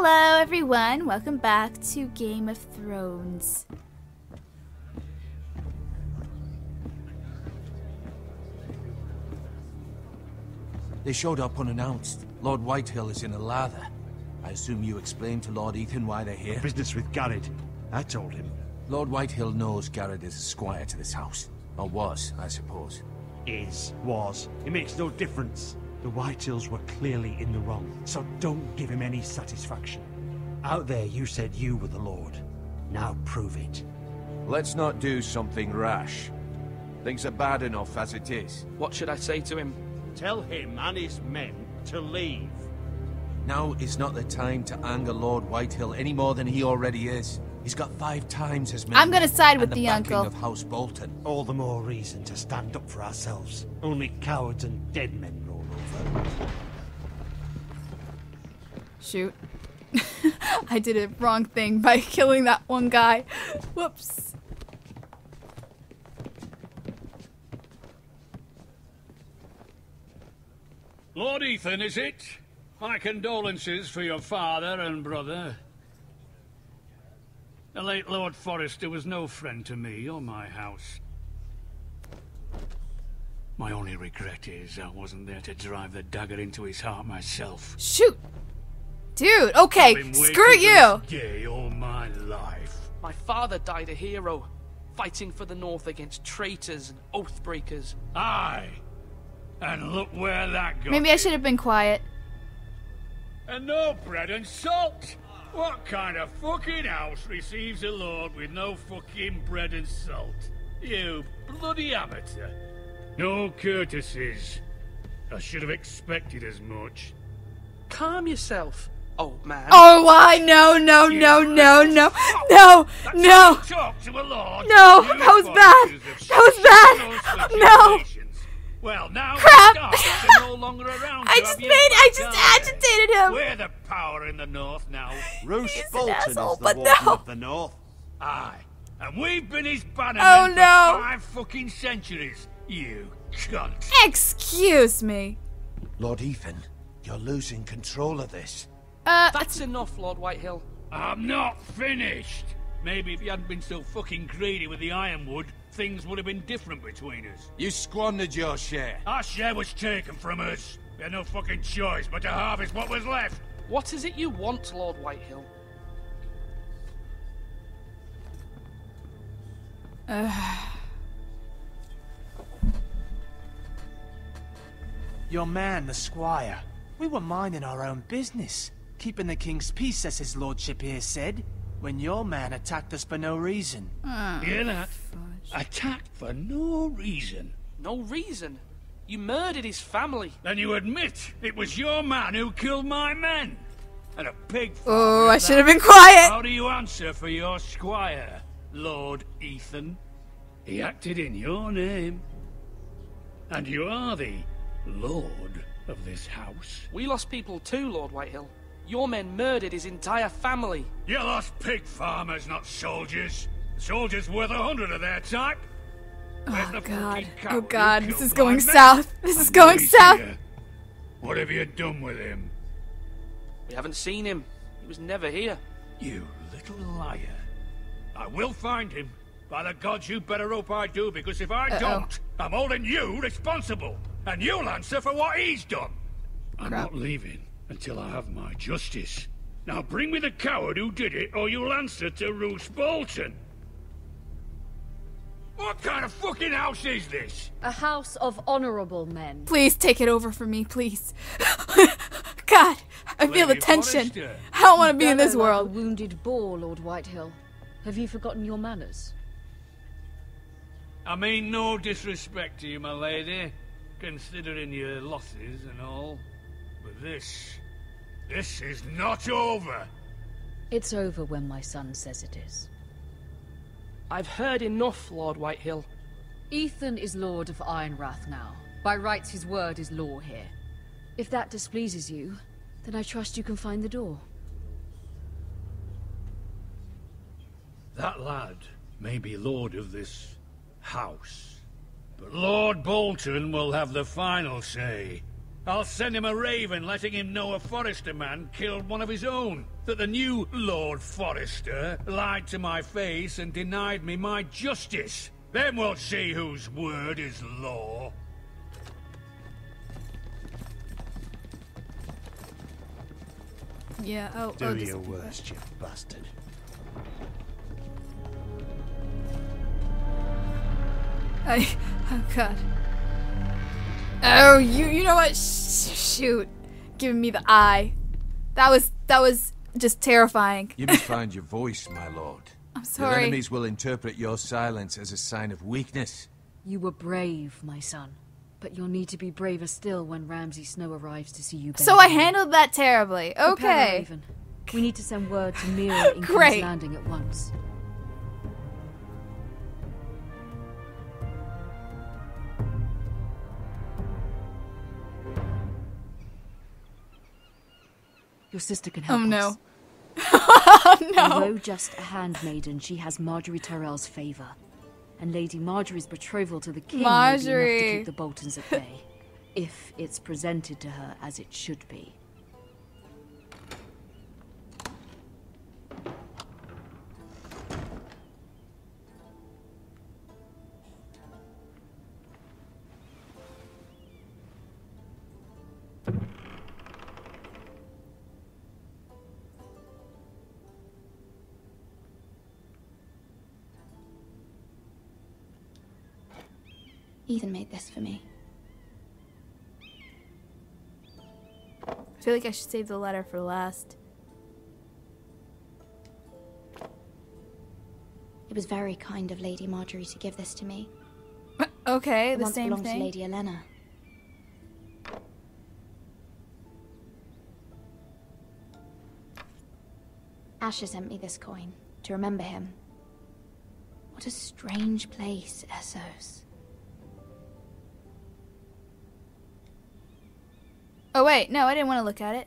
Hello everyone, welcome back to Game of Thrones. They showed up unannounced. Lord Whitehill is in a lather. I assume you explained to Lord Ethan why they're here? Business with Garrett. I told him. Lord Whitehill knows Garrett is a squire to this house. Or was, I suppose. Was. It makes no difference. The Whitehills were clearly in the wrong, so don't give him any satisfaction. Out there you said you were the Lord. Now prove it. Let's not do something rash. Things are bad enough as it is. What should I say to him? Tell him and his men to leave. Now is not the time to anger Lord Whitehill any more than he already is. He's got 5 times as many. I'm gonna side with and the backing uncle. of House Bolton. All the more reason to stand up for ourselves. Only cowards and dead men roll over. Shoot. I did a wrong thing by killing that one guy. Whoops. Lord Ethan, is it? My condolences for your father and brother. The late Lord Forrester was no friend to me or my house. My only regret is I wasn't there to drive the dagger into his heart myself. Shoot. Dude, okay, I've been screw waiting you. for this day all my life. My father died a hero, fighting for the North against traitors and oath breakers. Aye. And look where that got Maybe I you. should have been quiet. And no bread and salt. What kind of fucking house receives a lord with no fucking bread and salt? You bloody amateur. No courtesies. I should have expected as much. Calm yourself, old man. Oh, why? No, no, no, no, no, no, That's no. how you talk to a lord. No, You that was bad. foresters have That was shit bad. those No. speculations. Well, now Crap. the Starks are no longer around. I to just have you made, I back, just are they? agitated him. We're the power in the north now. Roose He's an Bolton asshole, is the but warden no. of the North. Aye. And we've been his bannermen Oh, no. for 5 fucking centuries. You cunt. Excuse me. Lord Ethan, you're losing control of this. That's enough, Lord Whitehill. I'm not finished. Maybe if you hadn't been so fucking greedy with the ironwood, things would have been different between us. You squandered your share. Our share was taken from us. We had no fucking choice but to harvest what was left. What is it you want, Lord Whitehill? Your man, the squire. We were minding our own business, keeping the king's peace, as his lordship here said, when your man attacked us for no reason. Hear that? Attacked for no reason. No reason. You murdered his family. Then you admit it was your man who killed my men. And a pig Oh, farmer I at should have that. been quiet. How do you answer for your squire, Lord Ethan? He acted in your name. And you are the lord of this house. We lost people too, Lord Whitehill. Your men murdered his entire family. You lost pig farmers, not soldiers. Soldiers worth 100 of their type. Where's the God. fucking Oh coward God, who this killed is going my men? south. This is going He's south. here. What have you done with him? We haven't seen him. He was never here. You little liar. I will find him. By the gods, you better hope I do, because if I don't, I'm holding you responsible. And you'll answer for what he's done. I'm Crap. not leaving until I have my justice. Now bring me the coward who did it, or you'll answer to Roose Bolton. What kind of fucking house is this? A house of honorable men. Please take it over for me, please. God, I feel the Lady tension. Forrester. I don't want to be in this Bellow like world. a wounded boar, Lord Whitehill. Have you forgotten your manners? I mean no disrespect to you, my lady, considering your losses and all. But this is not over. It's over when my son says it is. I've heard enough, Lord Whitehill. Ethan is Lord of Ironrath now. By rights, his word is law here. If that displeases you, then I trust you can find the door. That lad may be lord of this house, but Lord Bolton will have the final say. I'll send him a raven letting him know a Forrester man killed one of his own. That the new Lord Forrester lied to my face and denied me my justice. Then we'll see whose word is law. Yeah, Do your worst, you bastard. Oh god. Oh, you know what? Shoot. Giving me the eye. That was just terrifying. You must find your voice, my lord. I'm Your sorry. enemies will interpret your silence as a sign of weakness. You were brave, my son. But you'll need to be braver still when Ramsay Snow arrives to see you buried. So I handled that terribly. Prepare, Okay. Raven. We need to send word to Mira in Great. King's Landing at once. Your sister can help Oh no. us. Oh no. Although just a handmaiden, she has Marjorie Tyrell's favor. And Lady Marjorie's betrothal to the king may be enough to Marjorie. keep the Boltons at bay. If it's presented to her as it should be. Ethan made this for me. I feel like I should save the letter for last. It was very kind of Lady Marjorie to give this to me. Okay, It the once same belonged to thing. Lady Elena. Asher sent me this coin to remember him. What a strange place, Essos. Oh wait, no, I didn't want to look at it.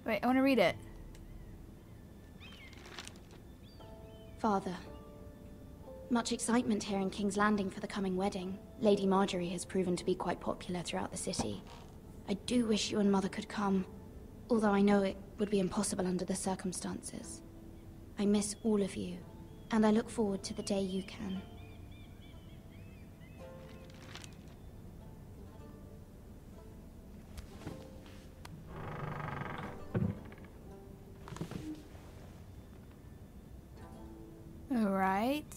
Wait, I want to read it. Father, much excitement here in King's Landing for the coming wedding. Lady Marjorie has proven to be quite popular throughout the city. I do wish you and Mother could come, although I know it would be impossible under the circumstances. I miss all of you, and I look forward to the day you can. Alright.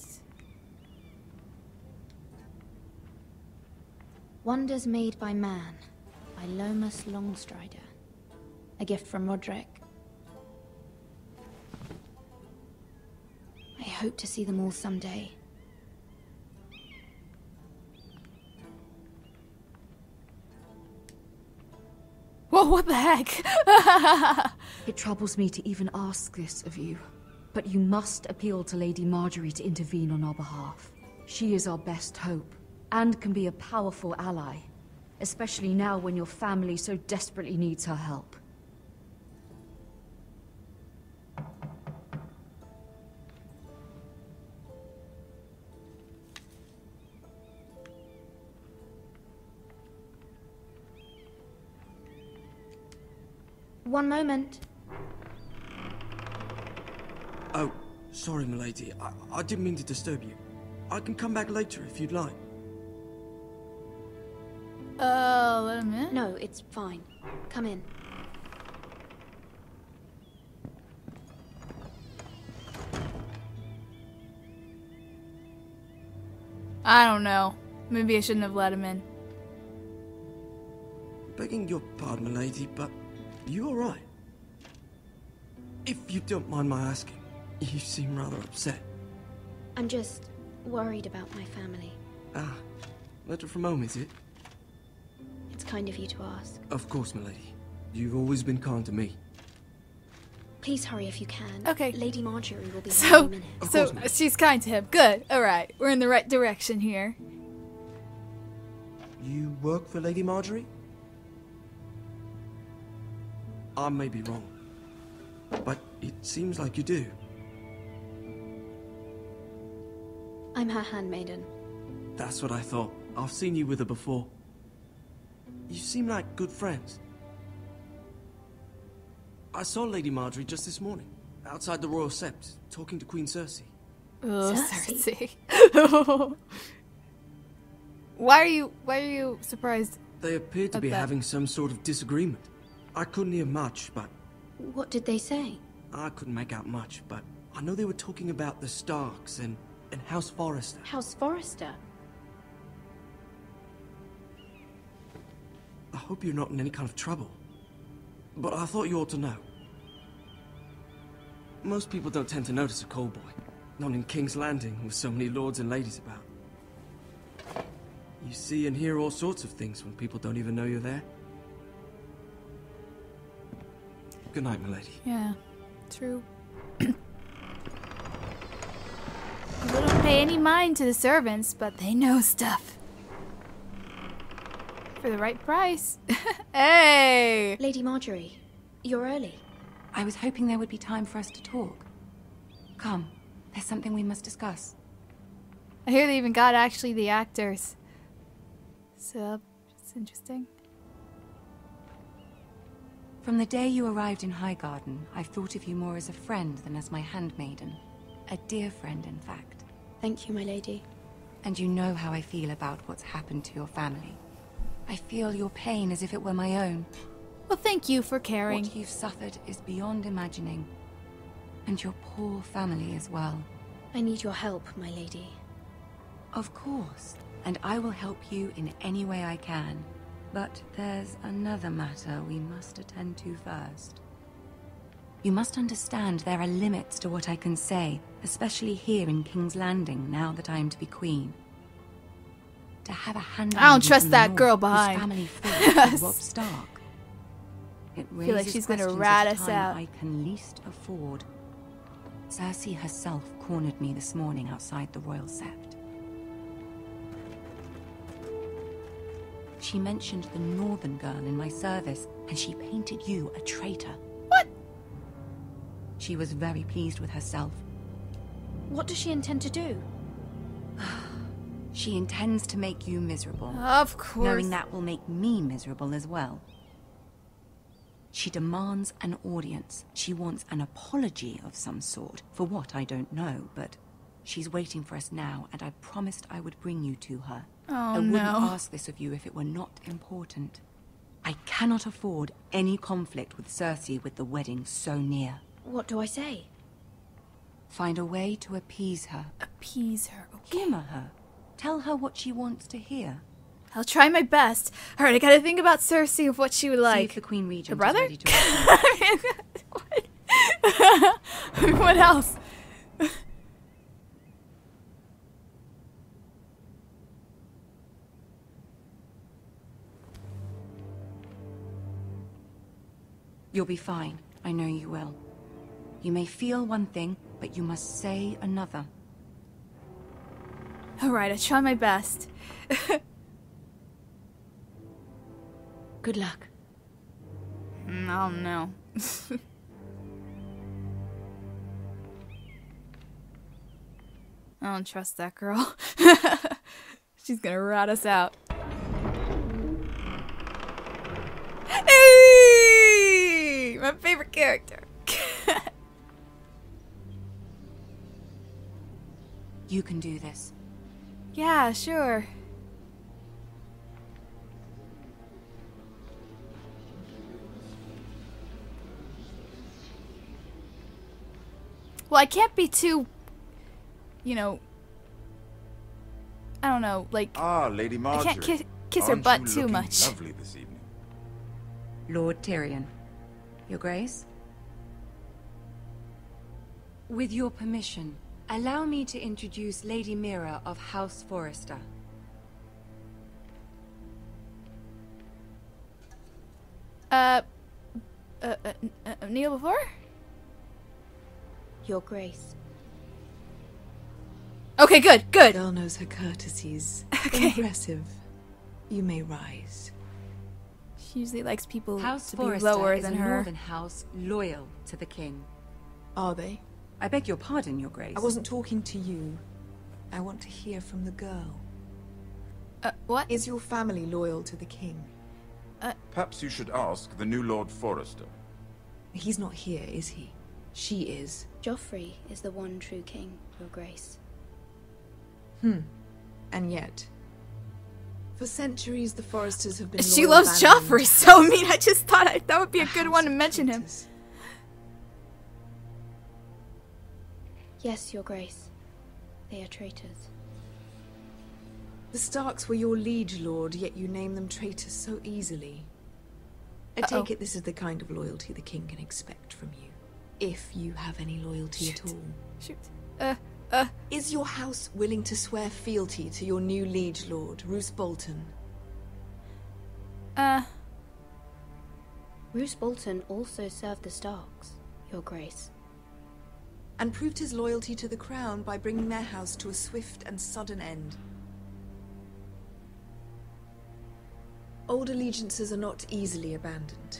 Wonders Made by Man, by Lomas Longstrider. A gift from Roderick. I hope to see them all someday. Whoa, what the heck? It troubles me to even ask this of you, but you must appeal to Lady Marjorie to intervene on our behalf. She is our best hope, and can be a powerful ally, especially now when your family so desperately needs her help. One moment. Oh, sorry, milady. I didn't mean to disturb you. I can come back later if you'd like. Wait a minute. No, it's fine. Come in. I don't know. Maybe I shouldn't have let him in. Begging your pardon, milady, but you alright? If you don't mind my asking, you seem rather upset. I'm just worried about my family. Ah, letter from home, is it? It's kind of you to ask. Of course, milady. You've always been kind to me. Please hurry if you can. Okay. Lady Marjorie will be here in a So, minute. Of so course, ma'am. she's kind to him. Good. Alright. We're in the right direction here. You work for Lady Marjorie? I may be wrong, but it seems like you do. I'm her handmaiden. That's what I thought. I've seen you with her before. You seem like good friends. I saw Lady Marjorie just this morning, outside the Royal Sept, talking to Queen Cersei. Oh, Cersei? Cersei. Why are you surprised? They appeared to be having some sort of disagreement. I couldn't hear much, but... What did they say? I couldn't make out much, but I know they were talking about the Starks and House Forrester. House Forrester? I hope you're not in any kind of trouble. But I thought you ought to know. Most people don't tend to notice a call boy. Not in King's Landing, with so many lords and ladies about. You see and hear all sorts of things when people don't even know you're there. Good night, my lady. Yeah, true. You don't pay any mind to the servants, but they know stuff. For the right price. Hey! Lady Marjorie, you're early. I was hoping there would be time for us to talk. Come, there's something we must discuss. I hear they even got actually the actors. So, it's interesting. From the day you arrived in Highgarden, I've thought of you more as a friend than as my handmaiden. A dear friend, in fact. Thank you, my lady. And you know how I feel about what's happened to your family. I feel your pain as if it were my own. Well, thank you for caring. What you've suffered is beyond imagining. And your poor family as well. I need your help, my lady. Of course. And I will help you in any way I can. But there's another matter we must attend to first. You must understand there are limits to what I can say, especially here in King's Landing, now that I am to be queen. To have a hand I don't trust that girl behind. Family fought with Robb Stark. It I feel like raises she's gonna questions rat at a us time out. I can least afford. Cersei herself cornered me this morning outside the Royal Sept. She mentioned the Northern girl in my service, and she painted you a traitor. What? She was very pleased with herself. What does she intend to do? She intends to make you miserable. Of course. Knowing that will make me miserable as well. She demands an audience. She wants an apology of some sort. For what, I don't know, but she's waiting for us now, and I promised I would bring you to her. Oh, I wouldn't no. ask this of you if it were not important. I cannot afford any conflict with Cersei with the wedding so near. What do I say? Find a way to appease her. Appease her, okay. Humor her. Tell her what she wants to hear. I'll try my best. Alright, I gotta think about Cersei of what she would See like. if the Queen Regent Her brother? is ready to what? What else? You'll be fine. I know you will. You may feel one thing, but you must say another. Alright, I try my best. Good luck. I don't know. I don't trust that girl. She's gonna rat us out. Hey! My favorite character. You can do this. Yeah, sure. Well, I can't be too, you know, I don't know, like, Ah, Lady Marjorie. I can't kiss her Aren't butt you too looking much. Lovely this evening. Lord Tyrion. Your Grace? With your permission, allow me to introduce Lady Mira of House Forrester. Kneel before? Your Grace. Okay, good, good. Girl knows her courtesies. Okay. Impressive. You may rise. She usually likes people House to be Forrester lower is than a her. northern house loyal to the king. Are they? I beg your pardon, Your Grace. I wasn't talking to you. I want to hear from the girl. What? Is your family loyal to the king? Perhaps you should ask the new Lord Forrester. He's not here, is he? She is. Joffrey is the one true king, Your Grace. And yet, for centuries the Forresters have been She loyal loves abandoned Joffrey, so I mean, I just thought that would be a good one to mention him. traitors. Yes, Your Grace. They are traitors. The Starks were your liege lord, yet you name them traitors so easily. I take it this is the kind of loyalty the king can expect from you. If you have any loyalty at all. Shoot. Is your house willing to swear fealty to your new liege lord, Roose Bolton? Roose Bolton also served the Starks, Your Grace. And proved his loyalty to the crown by bringing their house to a swift and sudden end. Old allegiances are not easily abandoned.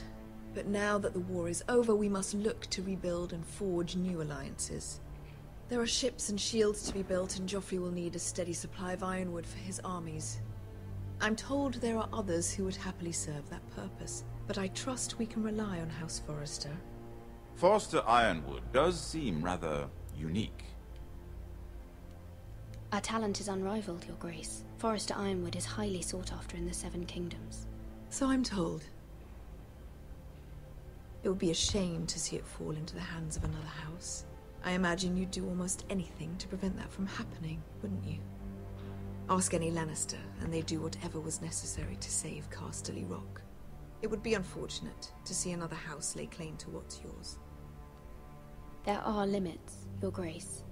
But now that the war is over, we must look to rebuild and forge new alliances. There are ships and shields to be built, and Joffrey will need a steady supply of ironwood for his armies. I'm told there are others who would happily serve that purpose, but I trust we can rely on House Forrester. Forrester Ironwood does seem rather unique. Our talent is unrivaled, Your Grace. Forrester Ironwood is highly sought after in the Seven Kingdoms. So I'm told. It would be a shame to see it fall into the hands of another house. I imagine you'd do almost anything to prevent that from happening, wouldn't you? Ask any Lannister, and they'd do whatever was necessary to save Casterly Rock. It would be unfortunate to see another house lay claim to what's yours. There are limits, Your Grace.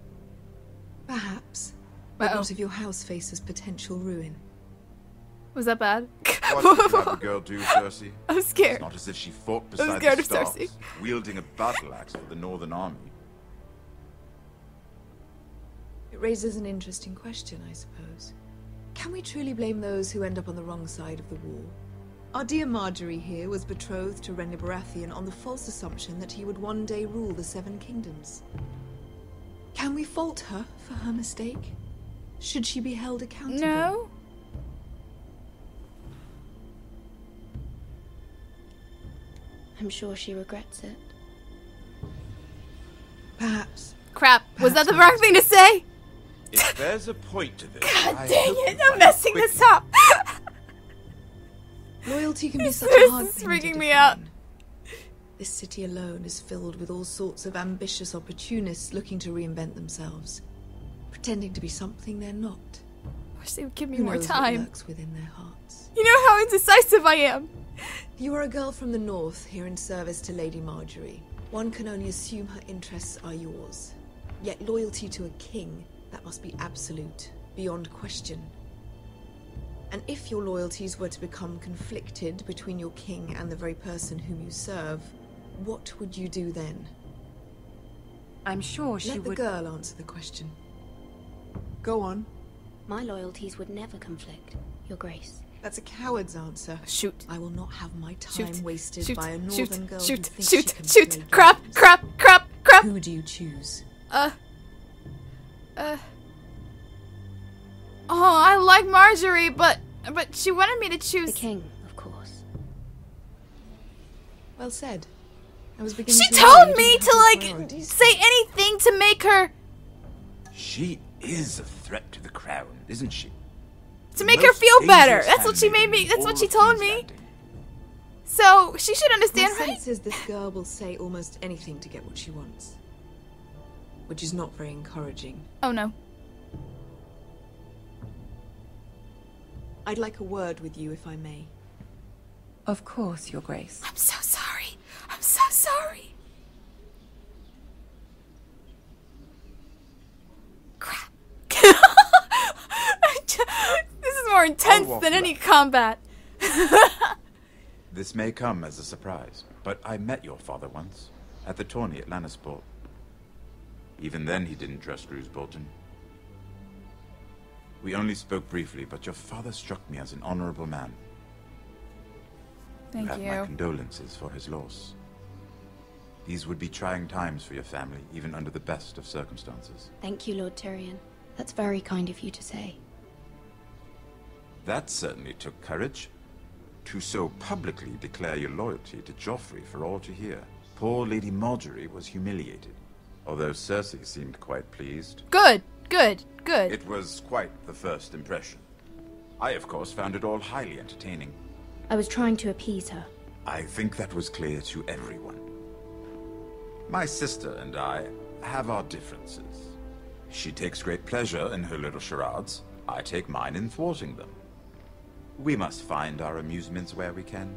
Perhaps. But what if your house faces potential ruin? Was that bad? What did the girl do, Cersei? I'm scared. It's not as if she fought I'm beside scared the of Starks, Cersei. wielding a battle axe for the Northern Army. It raises an interesting question, I suppose. Can we truly blame those who end up on the wrong side of the war? Our dear Marjorie here was betrothed to Renly Baratheon on the false assumption that he would one day rule the Seven Kingdoms. Can we fault her for her mistake? Should she be held accountable? No. I'm sure she regrets it. Perhaps. Crap. Was that the wrong thing to say? If there's a point to this, God I dang hope it. you I'm find messing quickly. this up. Loyalty can be such This a hard is thing freaking to me out. define. This city alone is filled with all sorts of ambitious opportunists looking to reinvent themselves, pretending to be something they're not. Wish they would give me Who more knows what time. lurks within their hearts? You know how indecisive I am. You are a girl from the north here in service to Lady Marjorie. One can only assume her interests are yours. Yet loyalty to a king, that must be absolute, beyond question. And if your loyalties were to become conflicted between your king and the very person whom you serve, what would you do then? I'm sure she Let the would... girl answer the question. Go on. My loyalties would never conflict, Your Grace. That's a coward's answer. Shoot. I will not have my time Shoot. wasted Shoot. by a Shoot. northern girl Shoot. who thinks Shoot. she can Shoot. play Crap. games. Crap. Crap. Crap. Who do you choose? Oh, I like Marjorie, but she wanted me to choose The king, of course. Well said. I was beginning She to worry told you me didn't to have like priorities. say anything to make her She is a threat to the crown, isn't she? to make her feel better. That's what she made me. That's what she told me. So she should understand, My right? sense is this girl will say almost anything to get what she wants. Which is not very encouraging. Oh no. I'd like a word with you, if I may. Of course, Your Grace. I'm so sorry. I'm so sorry. Crap. This is more intense walk than any back. combat. This may come as a surprise, but I met your father once, at the tourney at Lannisport. Even then he didn't trust Roose Bolton. We only spoke briefly, but your father struck me as an honorable man. Thank have you. my condolences for his loss. These would be trying times for your family, even under the best of circumstances. Thank you, Lord Tyrion. That's very kind of you to say. That certainly took courage. To so publicly declare your loyalty to Joffrey for all to hear. Poor Lady Marjorie was humiliated, although Cersei seemed quite pleased. Good, good, good. It was quite the first impression. I, of course, found it all highly entertaining. I was trying to appease her. I think that was clear to everyone. My sister and I have our differences. She takes great pleasure in her little charades. I take mine in thwarting them. We must find our amusements where we can.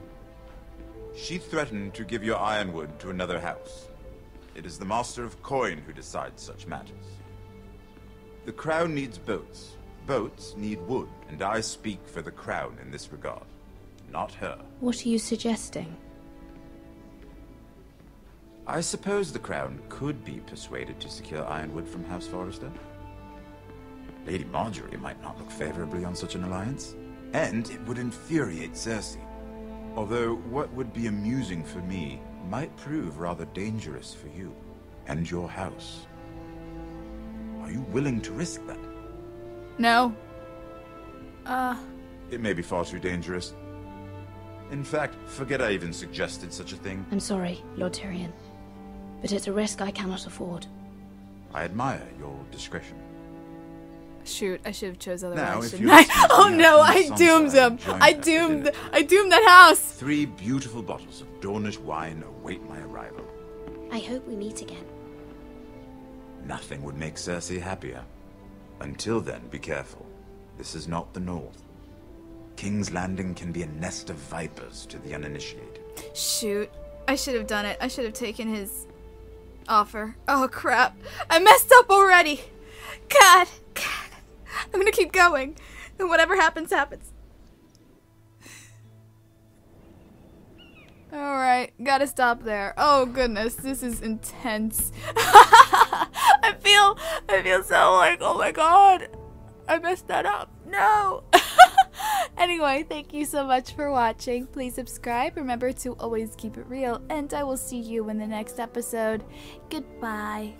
She threatened to give your ironwood to another house. It is the Master of Coin who decides such matters. The Crown needs boats. Boats need wood, and I speak for the Crown in this regard, not her. What are you suggesting? I suppose the Crown could be persuaded to secure ironwood from House Forrester. Lady Marjorie might not look favorably on such an alliance, and it would infuriate Cersei. Although what would be amusing for me might prove rather dangerous for you and your house. Are you willing to risk that? No. It may be far too dangerous. In fact, forget I even suggested such a thing. I'm sorry, Lord Tyrion, but it's a risk I cannot afford. I admire your discretion. Shoot, I should have chose otherwise. Now, if shouldn't you I? excuse Oh me, no, I'll I come doomed sometime him. and join I you at doomed dinner. that house. 3 beautiful bottles of Dornish wine await my arrival. I hope we meet again. Nothing would make Cersei happier. Until then, be careful. This is not the North. King's Landing can be a nest of vipers to the uninitiated. Shoot, I should have done it. I should have taken his offer. Oh crap, I messed up already. God, I'm gonna keep going, and whatever happens, happens. Alright, gotta stop there. Oh goodness, this is intense. I feel so like, oh my god, I messed that up. No. Anyway, thank you so much for watching. Please subscribe. Remember to always keep it real, and I will see you in the next episode. Goodbye.